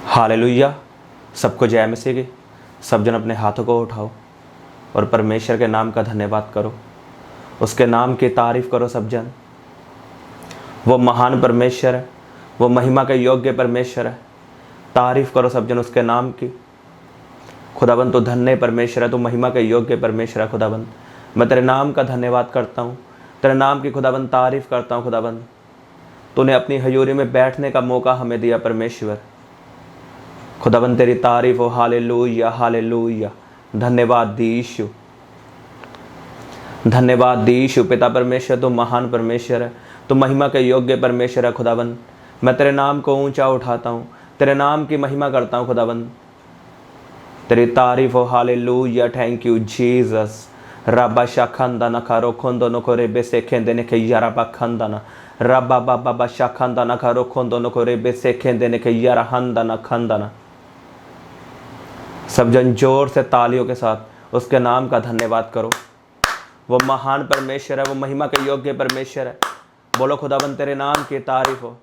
Hallelujah. सबको जय मसीह की। सब जन अपने हाथों को उठाओ और परमेश्वर के नाम का धन्यवाद करो, उसके नाम की तारीफ करो। सब जन, वो महान परमेश्वर है, वो महिमा के योग्य परमेश्वर है। तारीफ करो सब जन उसके नाम की। खुदाबंद तो धन्य परमेश्वर है, तो महिमा के योग्य परमेश्वर है। खुदाबंद मैं तेरे नाम का धन्यवाद करता हूँ, तेरे नाम की खुदाबंद तारीफ करता हूँ। खुदाबंद तूने अपनी हजूरी में बैठने का मौका हमें दिया परमेश्वर। खुदाबंद तेरी तारीफ हो। Hallelujah hallelujah. धन्यवाद दी यीशु, धन्यवाद दी यीशु। पिता परमेश्वर तो महान परमेश्वर है, तो महिमा के योग्य परमेश्वर है। खुदाबंद मैं तेरे नाम को ऊंचा उठाता हूँ, तेरे नाम की महिमा करता हूँ। खुदाबंद तेरी तारीफ हो। हालेलुया। Thank you Jesus. रब्बा शाखंदा न खारो खोंदो न कोरे बेसे खेंदे ने के यारा बखंदा न रब्बा बाबा शाखंदा न खारो खोंदो न कोरे बेसे खेंदे ने के यारा हंदा न खंदा न। सब जन जोर से तालियों के साथ उसके नाम का धन्यवाद करो। वो महान परमेश्वर है, वो महिमा के योग्य परमेश्वर है। बोलो खुदाबंद तेरे नाम की तारीफ हो।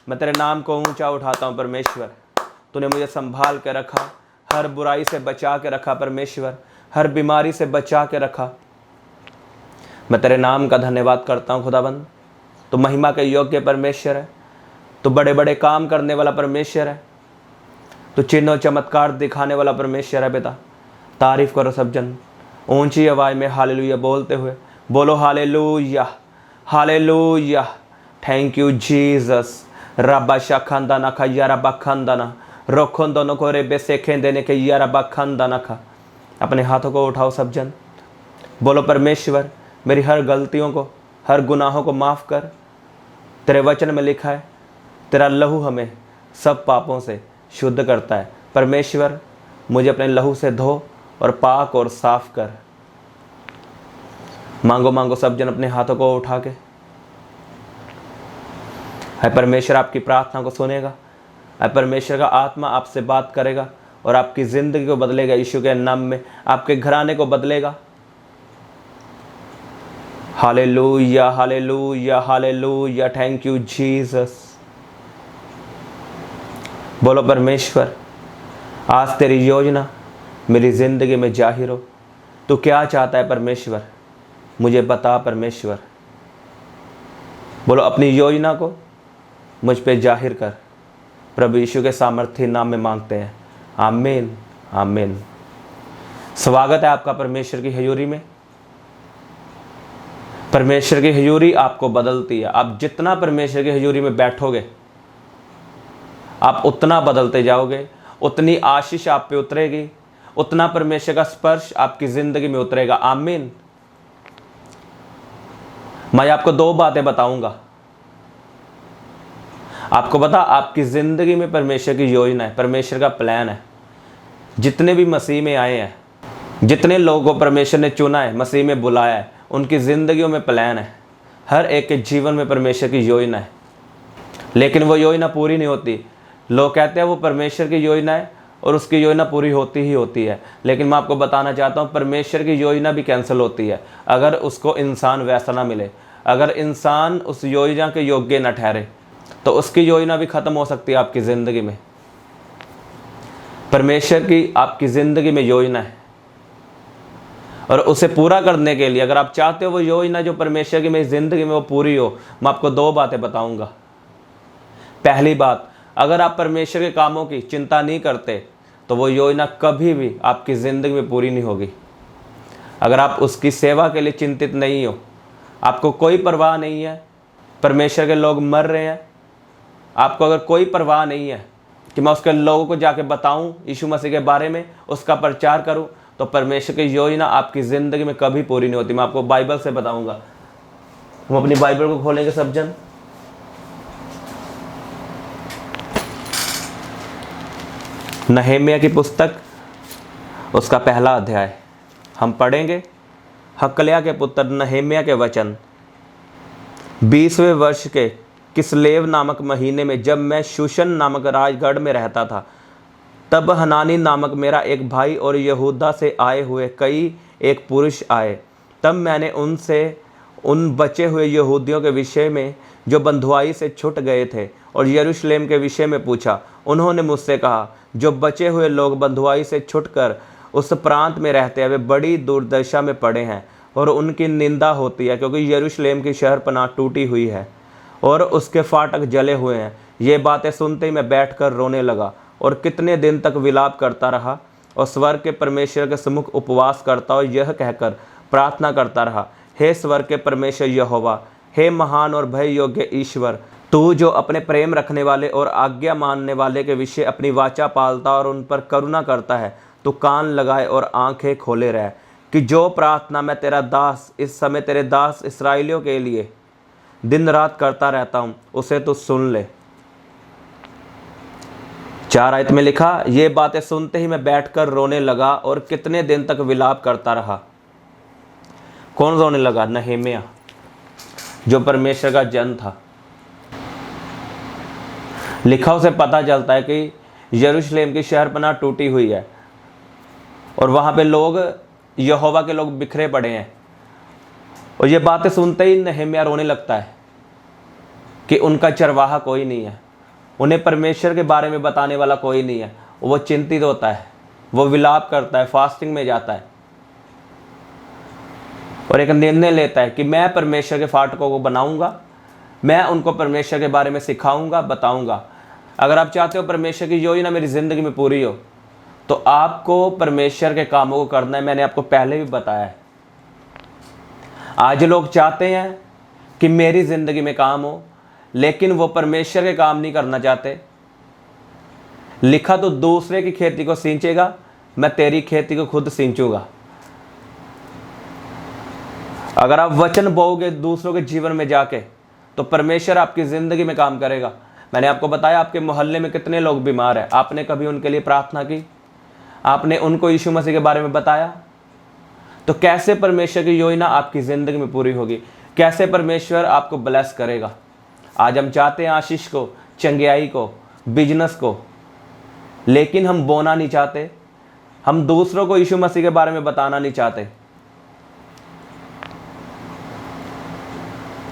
मैं तेरे नाम को ऊंचा उठाता हूँ परमेश्वर। तूने मुझे संभाल के रखा, हर बुराई से बचा के रखा परमेश्वर, हर बीमारी से बचा के रखा। मैं तेरे नाम का धन्यवाद करता हूँ खुदाबंद। तो महिमा के योग्य परमेश्वर है, तो बड़े बड़े काम करने वाला परमेश्वर है, तो चिन्ह और चमत्कार दिखाने वाला परमेश्वर है। बेटा तारीफ करो सब जन ऊंची आवाज़ में हालेलुया बोलते हुए। बोलो hallelujah hallelujah. Thank you Jesus. रब्बा शाखंदा ना खा यारा बखंदा ना रोखों दोनों को रे बेसेखें देने के यारा बखंदा ना खा। अपने हाथों को उठाओ सब जन। बोलो परमेश्वर मेरी हर गलतियों को, हर गुनाहों को माफ़ कर। तेरे वचन में लिखा है तेरा लहू हमें सब पापों से शुद्ध करता है। परमेश्वर मुझे अपने लहू से धो और पाक और साफ कर। मांगो मांगो सब जन अपने हाथों को उठा के। है परमेश्वर आपकी प्रार्थना को सुनेगा। है परमेश्वर का आत्मा आपसे बात करेगा और आपकी ज़िंदगी को बदलेगा। यीशु के नाम में आपके घराने को बदलेगा। Hallelujah hallelujah hallelujah. Thank you Jesus. बोलो परमेश्वर आज तेरी योजना मेरी ज़िंदगी में जाहिर हो। तू क्या चाहता है परमेश्वर, मुझे बता परमेश्वर। बोलो अपनी योजना को मुझ पे जाहिर कर। प्रभु यीशु के सामर्थ्य नाम में मांगते हैं, आमीन आमीन। स्वागत है आपका परमेश्वर की हजूरी में। परमेश्वर की हजूरी आपको बदलती है। आप जितना परमेश्वर की हजूरी में बैठोगे आप उतना बदलते जाओगे, उतनी आशीष आप पे उतरेगी, उतना परमेश्वर का स्पर्श आपकी ज़िंदगी में उतरेगा। आमीन। मैं आपको दो बातें बताऊंगा। आपको बता आपकी ज़िंदगी में परमेश्वर की योजना है, परमेश्वर का प्लान है। जितने भी मसीह में आए हैं, जितने लोगों को परमेश्वर ने चुना है, मसीह में बुलाया है, उनकी ज़िंदगियों में प्लान है। हर एक के जीवन में परमेश्वर की योजना है, लेकिन वो योजना पूरी नहीं होती। लोग कहते हैं वो परमेश्वर की योजना है और उसकी योजना पूरी होती ही होती है, लेकिन मैं आपको बताना चाहता हूँ परमेश्वर की योजना भी कैंसिल होती है अगर उसको इंसान वैसा ना मिले। अगर इंसान उस योजना के योग्य न ठहरे तो उसकी योजना भी ख़त्म हो सकती है आपकी ज़िंदगी में। परमेश्वर की आपकी ज़िंदगी में योजना है और उसे पूरा करने के लिए अगर आप चाहते हो वो योजना जो परमेश्वर की मेरी ज़िंदगी में वो पूरी हो, मैं आपको दो बातें बताऊंगा। पहली बात, अगर आप परमेश्वर के कामों की चिंता नहीं करते तो वो योजना कभी भी आपकी ज़िंदगी में पूरी नहीं होगी। अगर आप उसकी सेवा के लिए चिंतित नहीं हो, आपको कोई परवाह नहीं है, परमेश्वर के लोग मर रहे हैं, आपको अगर कोई परवाह नहीं है कि मैं उसके लोगों को जाके बताऊं यीशु मसीह के बारे में, उसका प्रचार करूं, तो परमेश्वर की योजना आपकी ज़िंदगी में कभी पूरी नहीं होती। मैं आपको बाइबल से बताऊंगा। हम अपनी बाइबल को खोलेंगे सब जन। नहम्याह की पुस्तक उसका पहला अध्याय हम पढ़ेंगे। हकल्या के पुत्र नहम्याह के वचन। 20वें वर्ष के किसलेव नामक महीने में जब मैं शूशन नामक राजगढ़ में रहता था, तब हनानी नामक मेरा एक भाई और यहूदा से आए हुए कई एक पुरुष आए। तब मैंने उनसे उन बचे हुए यहूदियों के विषय में जो बंधुआई से छूट गए थे और यरूशलेम के विषय में पूछा। उन्होंने मुझसे कहा, जो बचे हुए लोग बंधुआई से छूटकर उस प्रांत में रहते हैं वे बड़ी दुर्दशा में पड़े हैं और उनकी निंदा होती है, क्योंकि यरूशलेम की शहरपनाह टूटी हुई है और उसके फाटक जले हुए हैं। ये बातें सुनते ही मैं बैठकर रोने लगा और कितने दिन तक विलाप करता रहा और स्वर्ग के परमेश्वर के सम्मुख उपवास करता और यह कहकर प्रार्थना करता रहा, हे स्वर्ग के परमेश्वर यहोवा, हे महान और भय योग्य ईश्वर, तू जो अपने प्रेम रखने वाले और आज्ञा मानने वाले के विषय अपनी वाचा पालता और उन पर करुणा करता है, तू कान लगाए और आंखें खोले रह कि जो प्रार्थना मैं तेरा दास इस समय तेरे दास इस्राएलियों के लिए दिन रात करता रहता हूँ उसे तू सुन ले। 4 आयत में लिखा, ये बातें सुनते ही मैं बैठकर रोने लगा और कितने दिन तक विलाप करता रहा। कौन रोने लगा? नहम्याह, जो परमेश्वर का जन था। लिखा उसे पता चलता है कि यरूशलेम की शहरपनाह टूटी हुई है और वहाँ पे लोग, यहोवा के लोग बिखरे पड़े हैं। और ये बातें सुनते ही नहम्याह रोने लगता है कि उनका चरवाहा कोई नहीं है, उन्हें परमेश्वर के बारे में बताने वाला कोई नहीं है। वो चिंतित होता है, वो विलाप करता है, फास्टिंग में जाता है और एक निर्णय लेता है कि मैं परमेश्वर के फाटकों को बनाऊंगा, मैं उनको परमेश्वर के बारे में सिखाऊंगा, बताऊंगा। अगर आप चाहते हो परमेश्वर की योजना मेरी ज़िंदगी में पूरी हो तो आपको परमेश्वर के कामों को करना है। मैंने आपको पहले भी बताया है। आज लोग चाहते हैं कि मेरी ज़िंदगी में काम हो, लेकिन वो परमेश्वर के काम नहीं करना चाहते। लिखा तो दूसरे की खेती को सींचेगा, मैं तेरी खेती को खुद सींचूंगा। अगर आप वचन बोओगे दूसरों के जीवन में जाके तो परमेश्वर आपकी ज़िंदगी में काम करेगा। मैंने आपको बताया आपके मोहल्ले में कितने लोग बीमार हैं, आपने कभी उनके लिए प्रार्थना की? आपने उनको यीशु मसीह के बारे में बताया? तो कैसे परमेश्वर की योजना आपकी ज़िंदगी में पूरी होगी? कैसे परमेश्वर आपको ब्लेस करेगा? आज हम चाहते हैं आशीष को, चंगियाई को, बिजनेस को, लेकिन हम बोना नहीं चाहते। हम दूसरों को यीशु मसीह के बारे में बताना नहीं चाहते।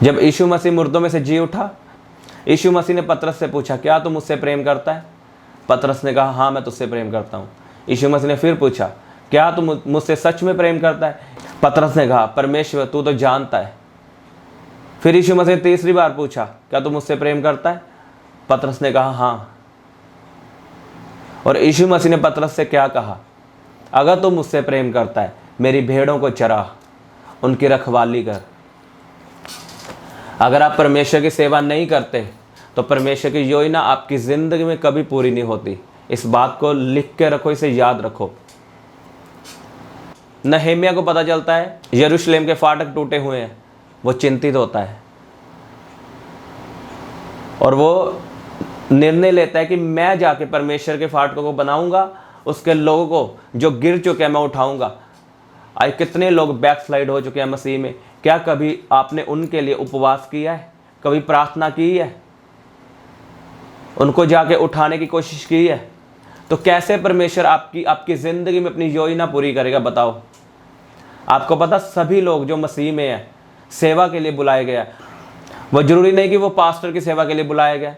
जब यीशु मसीह मुर्दों में से जी उठा, यीशु मसीह ने पतरस से पूछा, क्या तू मुझसे प्रेम करता है? पतरस ने कहा, हाँ मैं तुझसे प्रेम करता हूँ। यीशु मसीह ने फिर पूछा, क्या तू मुझसे सच में प्रेम करता है? पतरस ने कहा, परमेश्वर तू तो जानता है। फिर यीशु मसीह ने तीसरी बार पूछा, क्या तू मुझसे प्रेम करता है? पतरस ने कहा, हाँ। और यीशु मसीह ने पतरस से क्या कहा? अगर तू मुझसे प्रेम करता है, मेरी भेड़ों को चरा, उनकी रखवाली कर। अगर आप परमेश्वर की सेवा नहीं करते तो परमेश्वर की योजना आपकी ज़िंदगी में कभी पूरी नहीं होती। इस बात को लिख के रखो, इसे याद रखो। नहम्याह को पता चलता है यरूशलेम के फाटक टूटे हुए हैं, वो चिंतित होता है और वो निर्णय लेता है कि मैं जाके परमेश्वर के फाटकों को बनाऊंगा, उसके लोगों को जो गिर चुके हैं मैं उठाऊंगा। आज कितने लोग बैकस्लाइड हो चुके हैं मसीह में। क्या कभी आपने उनके लिए उपवास किया है? कभी प्रार्थना की है? उनको जाके उठाने की कोशिश की है? तो कैसे परमेश्वर आपकी ज़िंदगी में अपनी योजना पूरी करेगा? बताओ। आपको पता, सभी लोग जो मसीह में हैं सेवा के लिए बुलाए गए हैं। वो जरूरी नहीं कि वो पास्टर की सेवा के लिए बुलाया गया।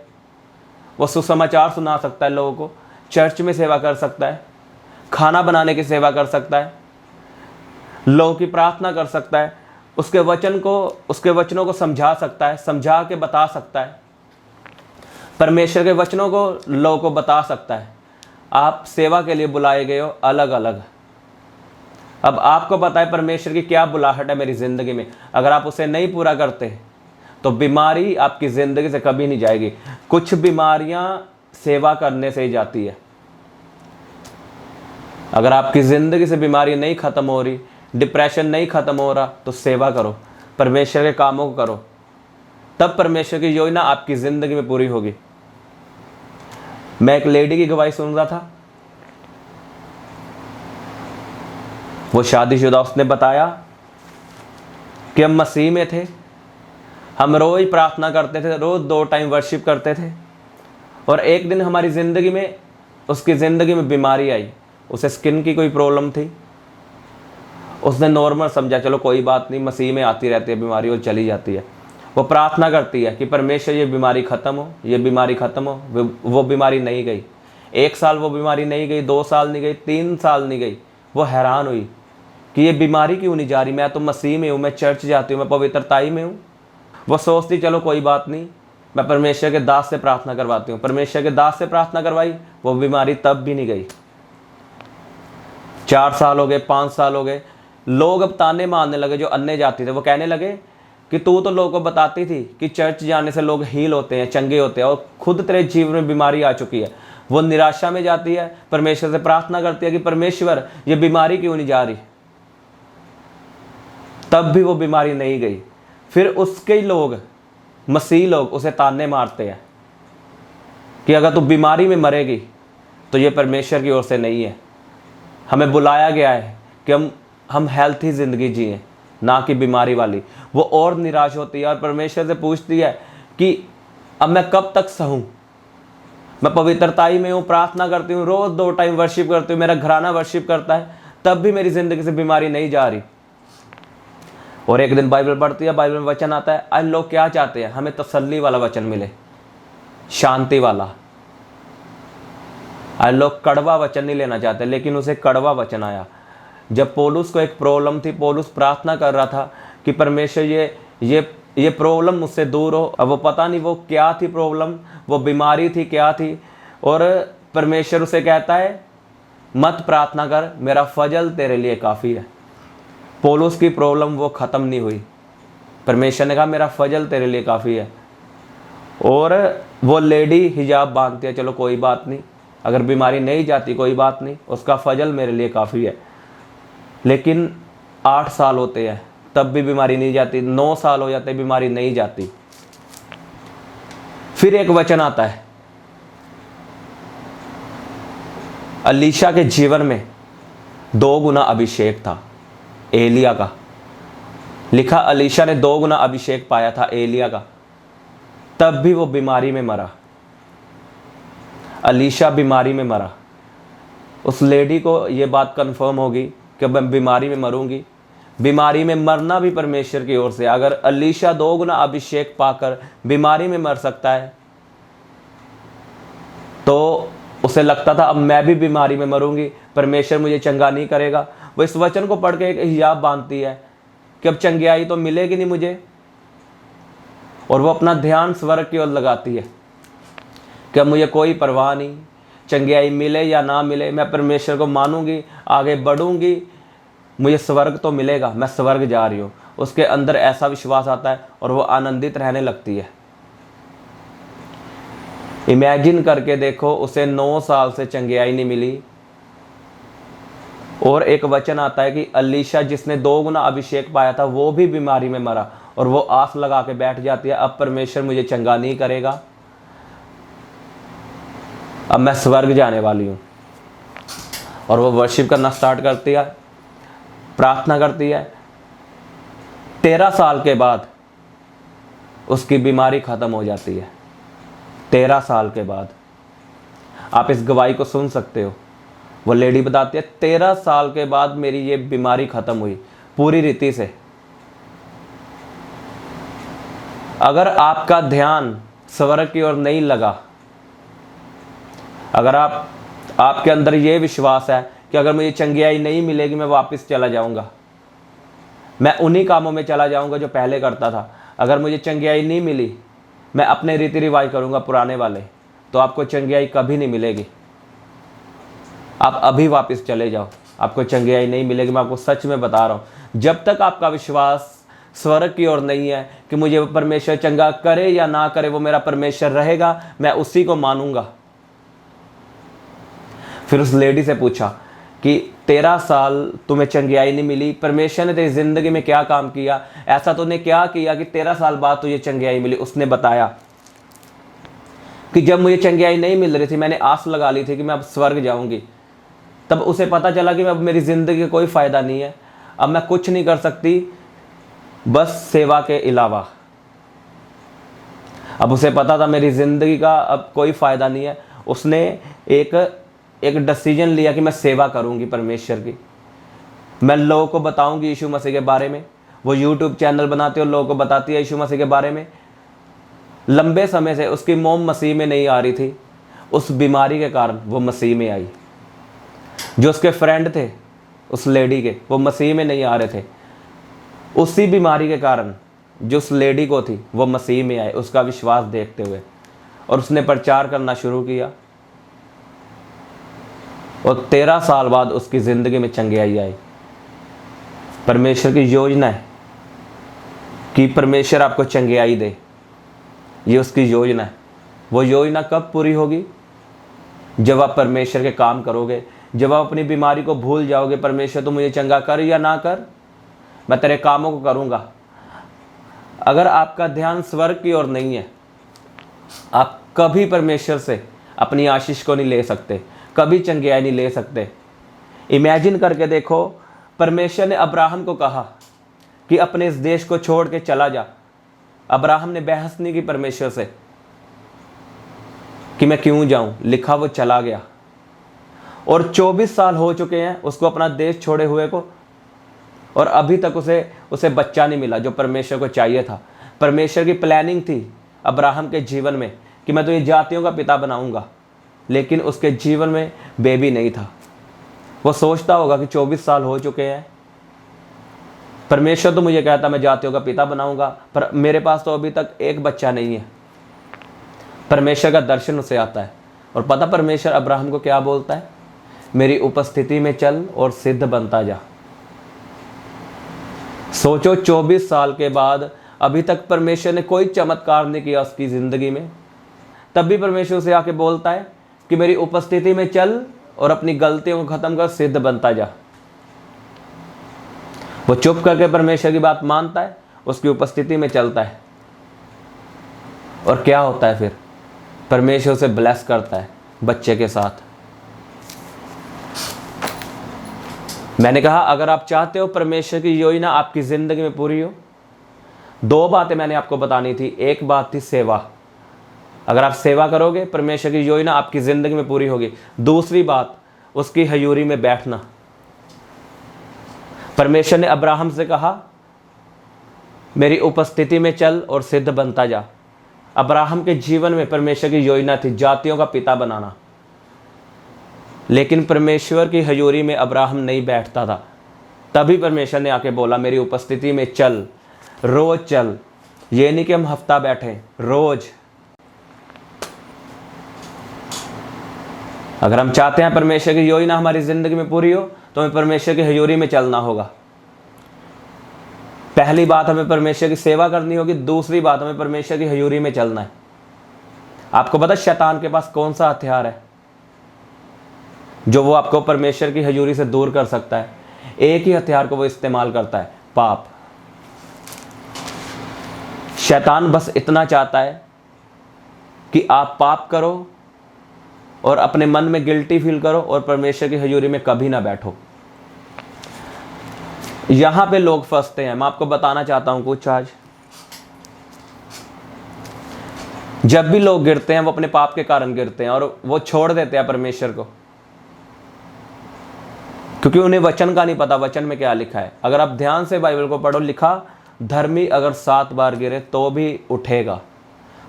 वो सुसमाचार सुना सकता है लोगों को, चर्च में सेवा कर सकता है, खाना बनाने की सेवा कर सकता है, लोगों की प्रार्थना कर सकता है, उसके वचनों को समझा सकता है, समझा के बता सकता है, परमेश्वर के वचनों को लोगों को बता सकता है। आप सेवा के लिए बुलाए गए हो अलग अलग। अब आपको पता है परमेश्वर की क्या बुलाहट है मेरी ज़िंदगी में। अगर आप उसे नहीं पूरा करते तो बीमारी आपकी ज़िंदगी से कभी नहीं जाएगी। कुछ बीमारियां सेवा करने से ही जाती है। अगर आपकी ज़िंदगी से बीमारी नहीं ख़त्म हो रही, डिप्रेशन नहीं ख़त्म हो रहा, तो सेवा करो, परमेश्वर के कामों को करो, तब परमेश्वर की योजना आपकी ज़िंदगी में पूरी होगी। मैं एक लेडी की गवाही सुन रहा था, वो शादीशुदा, उसने बताया कि हम मसीह में थे, हम रोज़ प्रार्थना करते थे, रोज़ 2 टाइम वर्शिप करते थे, और एक दिन हमारी ज़िंदगी में, उसकी ज़िंदगी में बीमारी आई। उसे स्किन की कोई प्रॉब्लम थी। उसने नॉर्मल समझा, चलो कोई बात नहीं, मसीह में आती रहती है बीमारी और चली जाती है। वो प्रार्थना करती है कि परमेश्वर ये बीमारी ख़त्म हो, ये बीमारी ख़त्म हो। वो बीमारी नहीं गई। 1 साल वो बीमारी नहीं गई, 2 साल नहीं गई, 3 साल नहीं गई। वो हैरान हुई कि ये बीमारी क्यों नहीं जा रही, मैं तो मसीह में हूँ, मैं चर्च जाती हूँ, मैं पवित्रताई में हूँ। वो सोचती चलो कोई बात नहीं, मैं परमेश्वर के दास से प्रार्थना करवाती हूँ। परमेश्वर के दास से प्रार्थना करवाई, वो बीमारी तब भी नहीं गई। 4 साल हो गए, 5 साल हो गए। लोग अब ताने मारने लगे, जो अन्य जाति थे। वो कहने लगे कि तू तो लोगों को बताती थी कि चर्च जाने से लोग हील होते हैं, चंगे होते हैं, और खुद तेरे जीवन में बीमारी आ चुकी है। वो निराशा में जाती है, परमेश्वर से प्रार्थना करती है कि परमेश्वर ये बीमारी क्यों नहीं जा रही। तब भी वो बीमारी नहीं गई। फिर उसके ही लोग, मसीह लोग, उसे ताने मारते हैं कि अगर तू बीमारी में मरेगी तो ये परमेश्वर की ओर से नहीं है। हमें बुलाया गया है कि हम हेल्थी ज़िंदगी जिए, ना कि बीमारी वाली। वो और निराश होती है और परमेश्वर से पूछती है कि अब मैं कब तक सहूँ। मैं पवित्रताई में हूँ, प्रार्थना करती हूँ, रोज़ 2 टाइम वर्शिप करती हूँ, मेरा घराना वर्शिप करता है, तब भी मेरी ज़िंदगी से बीमारी नहीं जा रही। और एक दिन बाइबल पढ़ती है, बाइबल में वचन आता है, आज लोग क्या चाहते हैं, हमें तसल्ली वाला वचन मिले, शांति वाला। आज लोग कड़वा वचन नहीं लेना चाहते, लेकिन उसे कड़वा वचन आया। जब पौलुस को एक प्रॉब्लम थी, पौलुस प्रार्थना कर रहा था कि परमेश्वर ये प्रॉब्लम मुझसे दूर हो। अब वो पता नहीं वो क्या थी प्रॉब्लम, वो बीमारी थी, क्या थी। और परमेश्वर उसे कहता है मत प्रार्थना कर, मेरा फजल तेरे लिए काफ़ी है। पौलुस की प्रॉब्लम वो ख़त्म नहीं हुई। परमेश्वर ने कहा मेरा फजल तेरे लिए काफ़ी है। और वो लेडी हिजाब बांधती है, चलो कोई बात नहीं, अगर बीमारी नहीं जाती कोई बात नहीं, उसका फजल मेरे लिए काफ़ी है। लेकिन 8 साल होते हैं तब भी बीमारी नहीं जाती, 9 साल हो जाते बीमारी नहीं जाती। फिर एक वचन आता है, अलीशा के जीवन में 2 गुना अभिषेक था एलिया का। लिखा अलीशा ने 2 गुना अभिषेक पाया था एलिया का, तब भी वो बीमारी में मरा। अलीशा बीमारी में मरा। उस लेडी को ये बात कंफर्म होगी कि मैं बीमारी में मरूंगी। बीमारी में मरना भी परमेश्वर की ओर से। अगर अलीशा 2 गुना अभिषेक पाकर बीमारी में मर सकता है, तो उसे लगता था अब मैं भी बीमारी में मरूंगी, परमेश्वर मुझे चंगा नहीं करेगा। वो इस वचन को पढ़ के एक हिजाब बांधती है कि अब चंगाई तो मिलेगी नहीं मुझे, और वो अपना ध्यान स्वर्ग की ओर लगाती है कि अब मुझे कोई परवाह नहीं, चंगाई मिले या ना मिले, मैं परमेश्वर को मानूंगी, आगे बढ़ूंगी, मुझे स्वर्ग तो मिलेगा, मैं स्वर्ग जा रही हूँ। उसके अंदर ऐसा विश्वास आता है और वो आनंदित रहने लगती है। इमेजिन करके देखो, उसे 9 साल से चंगाई नहीं मिली, और एक वचन आता है कि अलीशा जिसने 2 गुना अभिषेक पाया था वो भी बीमारी में मरा, और वो आस लगा के बैठ जाती है अब परमेश्वर मुझे चंगा नहीं करेगा, अब मैं स्वर्ग जाने वाली हूँ। और वो वर्शिप करना स्टार्ट करती है, प्रार्थना करती है। 13 साल के बाद उसकी बीमारी ख़त्म हो जाती है। 13 साल के बाद। आप इस गवाही को सुन सकते हो। वो लेडी बताती है 13 साल के बाद मेरी ये बीमारी ख़त्म हुई पूरी रीति से। अगर आपका ध्यान स्वर्ग की ओर नहीं लगा, अगर आपके अंदर ये विश्वास है कि अगर मुझे चंगाई नहीं मिलेगी मैं वापस चला जाऊंगा, मैं उन्हीं कामों में चला जाऊंगा जो पहले करता था, अगर मुझे चंगाई नहीं मिली मैं अपने रीति रिवाज करूंगा पुराने वाले, तो आपको चंगाई कभी नहीं मिलेगी। आप अभी वापस चले जाओ, आपको चंगाई नहीं मिलेगी। मैं आपको सच में बता रहा हूँ, जब तक आपका विश्वास स्वर्ग की ओर नहीं है कि मुझे परमेश्वर चंगा करे या ना करे, वो मेरा परमेश्वर रहेगा, मैं उसी को मानूंगा। फिर उस लेडी से पूछा कि 13 साल तुम्हें चंगाई नहीं मिली, परमेश्वर ने तेरी जिंदगी में क्या काम किया, ऐसा तूने क्या किया कि 13 साल बाद तुझे चंगाई मिली। उसने बताया कि जब मुझे चंगाई नहीं मिल रही थी, मैंने आस लगा ली थी कि मैं अब स्वर्ग जाऊंगी, तब उसे पता चला कि अब मेरी ज़िंदगी का कोई फ़ायदा नहीं है, अब मैं कुछ नहीं कर सकती बस सेवा के अलावा। अब उसे पता था मेरी ज़िंदगी का अब कोई फ़ायदा नहीं है। उसने एक डिसीजन लिया कि मैं सेवा करूंगी परमेश्वर की, मैं लोगों को बताऊंगी यीशु मसीह के बारे में, वो यूट्यूब चैनल बनाती है और लोगों को बताती है यीशु मसीह के बारे में। लंबे समय से उसकी मोम मसीह में नहीं आ रही थी, उस बीमारी के कारण वो मसीह में आई। जो उसके फ्रेंड थे उस लेडी के, वो मसीह में नहीं आ रहे थे, उसी बीमारी के कारण जो उस लेडी को थी वो मसीह में आए उसका विश्वास देखते हुए, और उसने प्रचार करना शुरू किया। और 13 साल बाद उसकी ज़िंदगी में चंगियाई आई। परमेश्वर की योजना है कि परमेश्वर आपको चंगियाई दे, ये उसकी योजना है। वो योजना कब पूरी होगी? जब आप परमेश्वर के काम करोगे, जब आप अपनी बीमारी को भूल जाओगे। परमेश्वर तो मुझे चंगा कर या ना कर, मैं तेरे कामों को करूँगा। अगर आपका ध्यान स्वर्ग की ओर नहीं है, आप कभी परमेश्वर से अपनी आशीष को नहीं ले सकते, कभी चंगियाई नहीं ले सकते। इमेजिन करके देखो, परमेश्वर ने अब्राहम को कहा कि अपने इस देश को छोड़ के चला जा। अब्राहम ने बहस नहीं की परमेश्वर से कि मैं क्यों जाऊं, लिखा वो चला गया। और 24 साल हो चुके हैं उसको अपना देश छोड़े हुए को, और अभी तक उसे बच्चा नहीं मिला जो परमेश्वर को चाहिए था। परमेश्वर की प्लानिंग थी अब्राहम के जीवन में कि मैं तो ये जातियों का पिता बनाऊंगा, लेकिन उसके जीवन में बेबी नहीं था। वो सोचता होगा कि 24 साल हो चुके हैं, परमेश्वर तो मुझे कहता मैं जातियों का पिता बनाऊंगा, पर मेरे पास तो अभी तक एक बच्चा नहीं है। परमेश्वर का दर्शन उसे आता है, और पता परमेश्वर अब्राहम को क्या बोलता है? मेरी उपस्थिति में चल और सिद्ध बनता जा। सोचो, 24 साल के बाद अभी तक परमेश्वर ने कोई चमत्कार नहीं किया उसकी ज़िंदगी में, तब भी परमेश्वर उसे आके बोलता है कि मेरी उपस्थिति में चल और अपनी गलतियों को ख़त्म कर, सिद्ध बनता जा। वो चुप करके परमेश्वर की बात मानता है, उसकी उपस्थिति में चलता है, और क्या होता है फिर? परमेश्वर उसे ब्लेस करता है बच्चे के साथ। मैंने कहा, अगर आप चाहते हो परमेश्वर की योजना आपकी ज़िंदगी में पूरी हो, 2 बातें मैंने आपको बतानी थी। एक बात थी सेवा, अगर आप सेवा करोगे परमेश्वर की योजना आपकी ज़िंदगी में पूरी होगी। दूसरी बात, उसकी हजूरी में बैठना। परमेश्वर ने अब्राहम से कहा मेरी उपस्थिति में चल और सिद्ध बनता जा। अब्राहम के जीवन में परमेश्वर की योजना थी जातियों का पिता बनाना, लेकिन परमेश्वर की हजूरी में अब्राहम नहीं बैठता था। तभी परमेश्वर ने आके बोला मेरी उपस्थिति में चल, रोज चल। ये नहीं कि हम हफ्ता बैठे, रोज। अगर हम चाहते हैं परमेश्वर की योजना हमारी ज़िंदगी में पूरी हो, तो हमें परमेश्वर की हजूरी में चलना होगा। पहली बात, हमें परमेश्वर की सेवा करनी होगी। दूसरी बात, हमें परमेश्वर की हजूरी में चलना है। आपको पता शैतान के पास कौन सा हथियार है जो वो आपको परमेश्वर की हजूरी से दूर कर सकता है? एक ही हथियार को वो इस्तेमाल करता है, पाप। शैतान बस इतना चाहता है कि आप पाप करो और अपने मन में गिल्टी फील करो और परमेश्वर की हजूरी में कभी ना बैठो। यहां पे लोग फंसते हैं। मैं आपको बताना चाहता हूं कुछ आज। जब भी लोग गिरते हैं वो अपने पाप के कारण गिरते हैं, और वो छोड़ देते हैं परमेश्वर को, क्योंकि उन्हें वचन का नहीं पता वचन में क्या लिखा है। अगर आप ध्यान से बाइबल को पढ़ो, लिखा धर्मी अगर 7 बार गिरे तो भी उठेगा।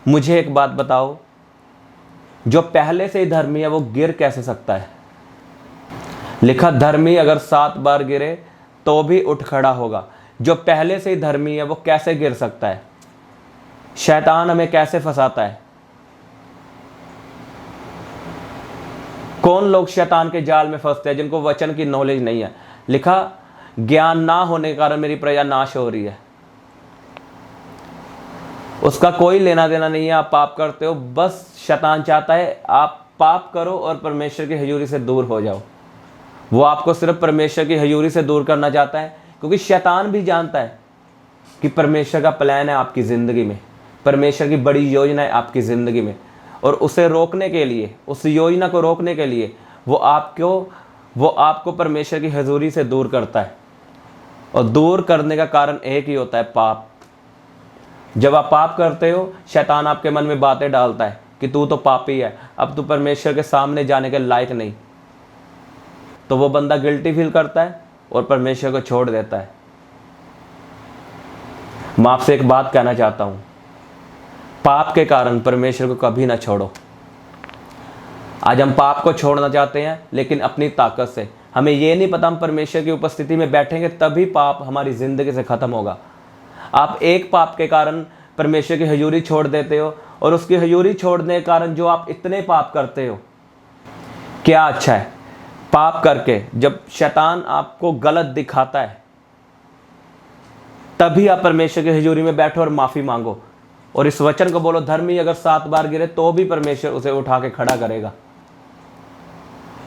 मुझे एक बात बताओ, जो पहले से ही धर्मी है वो गिर कैसे सकता है? लिखा धर्मी अगर 7 बार गिरे तो भी उठ खड़ा होगा। जो पहले से ही धर्मी है वो कैसे गिर सकता है? शैतान हमें कैसे फंसाता है? कौन लोग शैतान के जाल में फंसते हैं? जिनको वचन की नॉलेज नहीं है। लिखा ज्ञान ना होने के कारण मेरी प्रजा नाश हो रही है। उसका कोई लेना देना नहीं है, आप पाप करते हो, बस शैतान चाहता है आप पाप करो और परमेश्वर की हजूरी से दूर हो जाओ। वो आपको सिर्फ परमेश्वर की हजूरी से दूर करना चाहता है, क्योंकि शैतान भी जानता है कि परमेश्वर का प्लान है आपकी ज़िंदगी में, परमेश्वर की बड़ी योजना है आपकी ज़िंदगी में, और उसे रोकने के लिए, उस योजना को रोकने के लिए वो आपको परमेश्वर की हजूरी से दूर करता है। और दूर करने का कारण एक ही होता है, पाप। जब आप पाप करते हो, शैतान आपके मन में बातें डालता है कि तू तो पापी है, अब तू परमेश्वर के सामने जाने के लायक नहीं। तो वो बंदा गिल्टी फील करता है और परमेश्वर को छोड़ देता है। मैं आपसे एक बात कहना चाहता हूँ, पाप के कारण परमेश्वर को कभी ना छोड़ो। आज हम पाप को छोड़ना चाहते हैं, लेकिन अपनी ताकत से। हमें ये नहीं पता हम परमेश्वर की उपस्थिति में बैठेंगे तभी पाप हमारी ज़िंदगी से ख़त्म होगा। आप एक पाप के कारण परमेश्वर की हजूरी छोड़ देते हो, और उसकी हजूरी छोड़ने के कारण जो आप इतने पाप करते हो, क्या अच्छा है? पाप करके जब शैतान आपको गलत दिखाता है, तभी आप परमेश्वर की हजूरी में बैठो और माफ़ी मांगो, और इस वचन को बोलो, धर्मी अगर 7 बार गिरे तो भी परमेश्वर उसे उठा के खड़ा करेगा।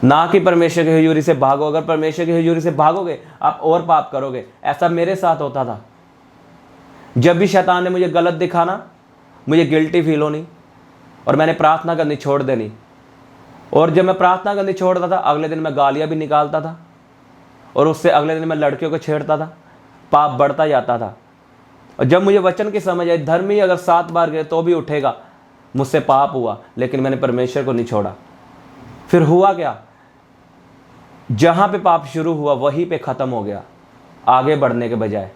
ना कि परमेश्वर की हजूरी से भागो। अगर परमेश्वर की हजूरी से भागोगे आप और पाप करोगे। ऐसा मेरे साथ होता था। जब भी शैतान ने मुझे गलत दिखाना, मुझे गिल्टी फील होनी, और मैंने प्रार्थना करनी छोड़ देनी। और जब मैं प्रार्थना करनी छोड़ता था, अगले दिन मैं गालियाँ भी निकालता था, और उससे अगले दिन मैं लड़कियों को छेड़ता था। पाप बढ़ता जाता था। और जब मुझे वचन की समझ आई, धर्मी अगर 7 बार गिरे तो भी उठेगा, मुझसे पाप हुआ, लेकिन मैंने परमेश्वर को नहीं छोड़ा। फिर हुआ क्या? जहाँ पे पाप शुरू हुआ वहीं पे ख़त्म हो गया, आगे बढ़ने के बजाय।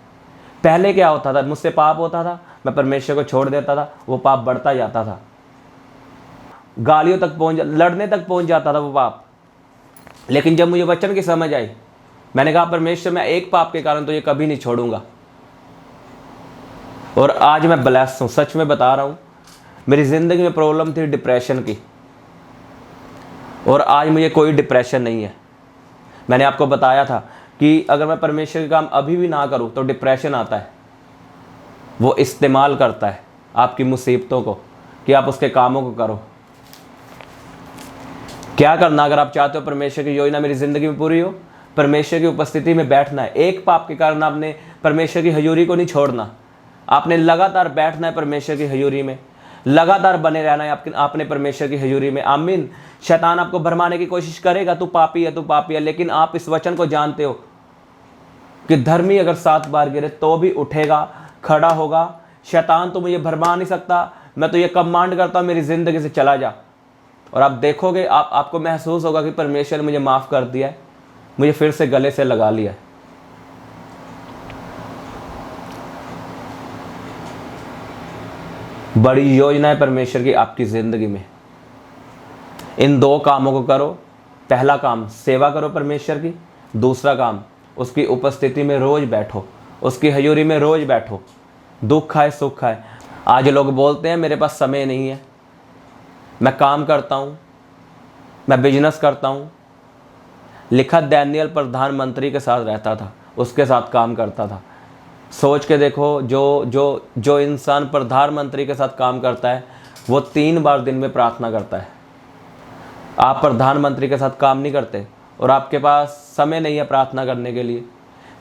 पहले क्या होता था? मुझसे पाप होता था, मैं परमेश्वर को छोड़ देता था, वो पाप बढ़ता जाता था, गालियों तक लड़ने तक पहुँच जाता था वो पाप। लेकिन जब मुझे वचन की समझ आई, मैंने कहा, परमेश्वर मैं एक पाप के कारण तो ये कभी नहीं छोड़ूंगा। और आज मैं ब्लेस्ड हूँ, सच में बता रहा हूँ। मेरी ज़िंदगी में प्रॉब्लम थी डिप्रेशन की, और आज मुझे कोई डिप्रेशन नहीं है। मैंने आपको बताया था कि अगर मैं परमेश्वर के काम अभी भी ना करूं तो डिप्रेशन आता है। वो इस्तेमाल करता है आपकी मुसीबतों को कि आप उसके कामों को करो। क्या करना अगर आप चाहते हो परमेश्वर की योजना मेरी ज़िंदगी में पूरी हो? परमेश्वर की उपस्थिति में बैठना है। एक पाप के कारण आपने परमेश्वर की हजूरी को नहीं छोड़ना। आपने लगातार बैठना है परमेश्वर की हजूरी में, लगातार बने रहना है आपने परमेश्वर की हजूरी में। आमीन। शैतान आपको भरमाने की कोशिश करेगा, तू पापी है, तू पापी है, लेकिन आप इस वचन को जानते हो कि धर्मी अगर 7 बार गिरे तो भी उठेगा, खड़ा होगा। शैतान तो मुझे भरमा नहीं सकता। मैं तो ये कमांड करता हूँ, मेरी ज़िंदगी से चला जा। और आप देखोगे, आपको महसूस होगा कि परमेश्वर ने मुझे माफ़ कर दिया है, मुझे फिर से गले से लगा लिया है। बड़ी योजना है परमेश्वर की आपकी ज़िंदगी में। इन 2 कामों को करो। पहला काम, सेवा करो परमेश्वर की। दूसरा काम, उसकी उपस्थिति में रोज़ बैठो, उसकी हजूरी में रोज़ बैठो। दुख आए सुख आए। आज लोग बोलते हैं मेरे पास समय नहीं है, मैं काम करता हूँ, मैं बिजनेस करता हूँ। लिखा डैनियल प्रधानमंत्री के साथ रहता था, उसके साथ काम करता था। सोच के देखो, जो इंसान प्रधानमंत्री के साथ काम करता है वो 3 बार दिन में प्रार्थना करता है। आप प्रधानमंत्री के साथ काम नहीं करते और आपके पास समय नहीं है प्रार्थना करने के लिए।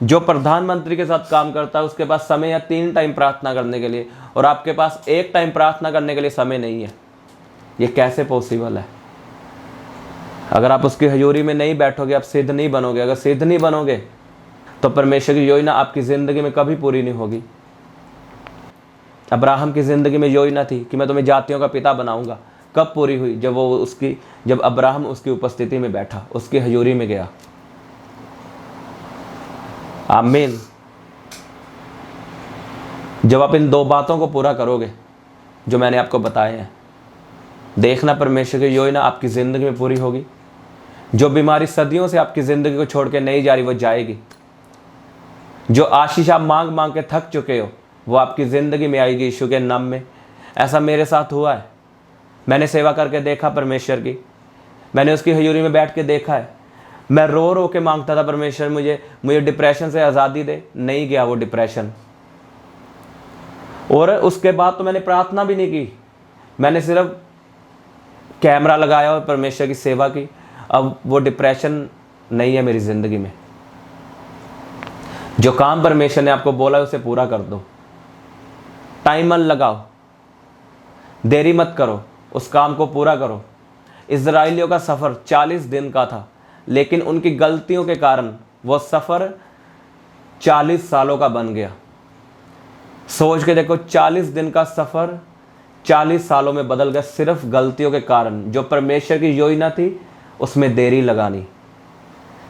जो प्रधानमंत्री के साथ काम करता है उसके पास समय है 3 टाइम प्रार्थना करने के लिए, और आपके पास 1 टाइम प्रार्थना करने के लिए समय नहीं है। ये कैसे पॉसिबल है? अगर आप उसकी हजूरी में नहीं बैठोगे, आप सिद्ध नहीं बनोगे। अगर सिद्ध नहीं बनोगे तो परमेश्वर की योजना आपकी ज़िंदगी में कभी पूरी नहीं होगी। अब्राहम की ज़िंदगी में योजना थी कि मैं तुम्हें जातियों का पिता बनाऊंगा। कब पूरी हुई? जब अब्राहम उसकी उपस्थिति में बैठा, उसकी हजूरी में गया। आमीन। जब आप इन 2 बातों को पूरा करोगे जो मैंने आपको बताए हैं, देखना परमेश्वर की योजना आपकी ज़िंदगी में पूरी होगी। जो बीमारी सदियों से आपकी ज़िंदगी को छोड़ के नहीं जा रही, वो जाएगी। जो आशीष आप मांग मांग के थक चुके हो, वो आपकी ज़िंदगी में आएगी यीशु के नाम में। ऐसा मेरे साथ हुआ है। मैंने सेवा करके देखा परमेश्वर की, मैंने उसकी हजूरी में बैठ के देखा है। मैं रो रो के मांगता था, परमेश्वर मुझे डिप्रेशन से आज़ादी दे। नहीं गया वो डिप्रेशन। और उसके बाद तो मैंने प्रार्थना भी नहीं की, मैंने सिर्फ कैमरा लगाया और परमेश्वर की सेवा की। अब वो डिप्रेशन नहीं है मेरी ज़िंदगी में। जो काम परमेश्वर ने आपको बोला है उसे पूरा कर दो। टाइम मत लगाओ, देरी मत करो, उस काम को पूरा करो। इज़राइलियों का सफ़र 40 दिन का था, लेकिन उनकी गलतियों के कारण वो सफ़र 40 सालों का बन गया। सोच के देखो, 40 दिन का सफ़र 40 सालों में बदल गया, सिर्फ गलतियों के कारण। जो परमेश्वर की योजना थी उसमें देरी लगानी।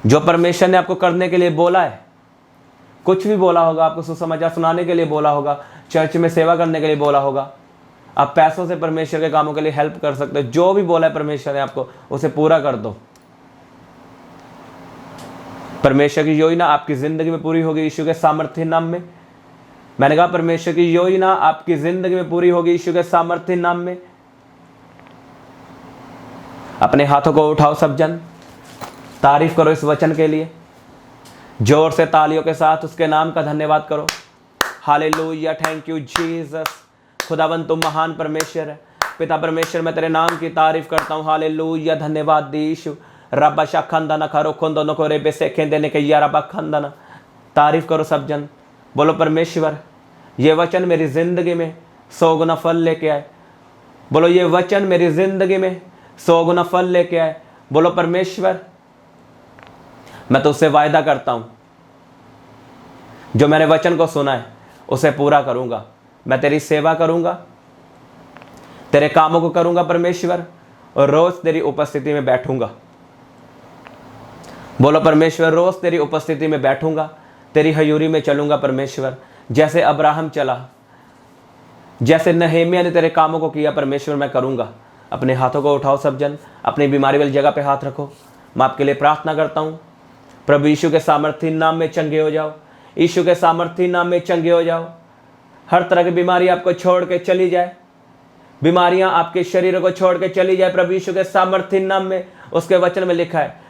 जो परमेश्वर ने आपको करने के लिए बोला है कुछ भी बोला होगा, आपको सुसमाचार सुनाने के लिए बोला होगा, चर्च में सेवा करने के लिए बोला होगा, आप पैसों से परमेश्वर के कामों के लिए हेल्प कर सकते हो। जो भी बोला है परमेश्वर ने आपको, उसे पूरा कर दो। परमेश्वर की योजना आपकी जिंदगी में पूरी होगी यीशु के सामर्थ्य नाम में। मैंने कहा परमेश्वर की योजना आपकी जिंदगी में पूरी होगी यीशु के सामर्थ्य नाम में। अपने हाथों को उठाओ सब जन, तारीफ करो इस वचन के लिए, जोर से तालियों के साथ उसके नाम का धन्यवाद करो। Hallelujah, thank you Jesus. खुदावन तुम महान परमेश्वर है। पिता परमेश्वर मैं तेरे नाम की तारीफ करता हूँ। हालेलुया, धन्यवाद यीशु। रब्बा शाखंदना खरो खोंदो नको रे बेसे खेंदे ने कहिया रब्बा खंदना। तारीफ करो सब जन, बोलो परमेश्वर ये वचन मेरी जिंदगी में 100 गुना फल लेके आए। बोलो ये वचन मेरी जिंदगी में 100 गुना फल लेके आए। बोलो परमेश्वर मैं तो उससे वायदा करता हूं, जो मैंने वचन को सुना है उसे पूरा करूंगा। मैं तेरी सेवा करूंगा, तेरे कामों को करूंगा परमेश्वर, और रोज तेरी उपस्थिति में बैठूंगा। बोलो परमेश्वर रोज तेरी उपस्थिति में बैठूंगा, तेरी हजूरी में चलूंगा परमेश्वर। जैसे अब्राहम चला, जैसे नहेमिया ने तेरे कामों को किया परमेश्वर मैं करूंगा। अपने हाथों को उठाओ सब जन, अपनी बीमारी वाली जगह पे हाथ रखो। मैं आपके लिए प्रार्थना करता हूँ, प्रभु यीशु के सामर्थ्य नाम में चंगे हो जाओ। यीशु के सामर्थ्य नाम में चंगे हो जाओ। हर तरह की बीमारी आपको छोड़ के चली जाए, बीमारियां आपके शरीर को छोड़ के चली जाए प्रभु यीशु के सामर्थ्य नाम में। उसके वचन में लिखा है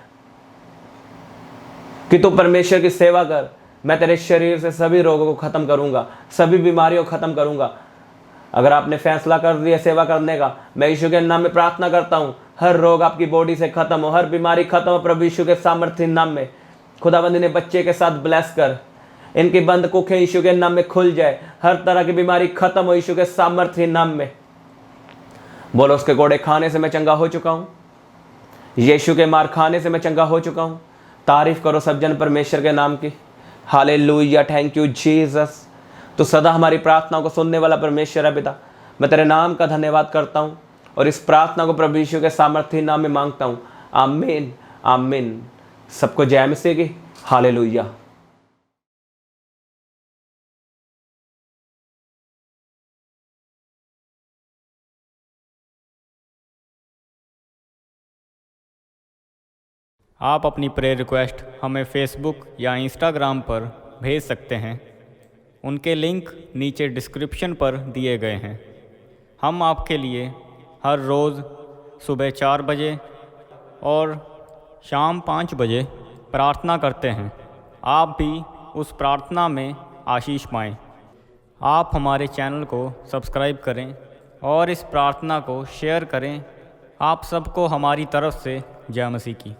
कि तू परमेश्वर की सेवा कर, मैं तेरे शरीर से सभी रोगों को खत्म करूंगा, सभी बीमारियों को खत्म करूंगा। अगर आपने फैसला कर दिया सेवा करने का, मैं यीशु के नाम में प्रार्थना करता हूं, हर रोग आपकी बॉडी से खत्म हो, हर बीमारी खत्म हो प्रभु यीशु के सामर्थ्य नाम में। खुदाबंद ने बच्चे के साथ ब्लेस कर, इनकी बंद कुखें यीशु के नाम में खुल जाए, हर तरह की बीमारी खत्म हो यीशु के सामर्थ्य नाम में। बोलो उसके कोड़े खाने से मैं चंगा हो चुका हूं, यीशु के मार खाने से मैं चंगा हो चुका हूं। तारीफ करो सब जन परमेश्वर के नाम की। Hallelujah, thank you Jesus. तो सदा हमारी प्रार्थनाओं को सुनने वाला परमेश्वर है पिता, मैं तेरे नाम का धन्यवाद करता हूँ और इस प्रार्थना को प्रभु यीशु के सामर्थ्य नाम में मांगता हूँ। आमीन आमीन। सबको जय मसीह की। हालेलुया। आप अपनी प्रेयर रिक्वेस्ट हमें फेसबुक या इंस्टाग्राम पर भेज सकते हैं। उनके लिंक नीचे डिस्क्रिप्शन पर दिए गए हैं। हम आपके लिए हर रोज़ सुबह 4 बजे और शाम 5 बजे प्रार्थना करते हैं। आप भी उस प्रार्थना में आशीष पाएं। आप हमारे चैनल को सब्सक्राइब करें और इस प्रार्थना को शेयर करें। आप सबको हमारी तरफ से जय मसीह की।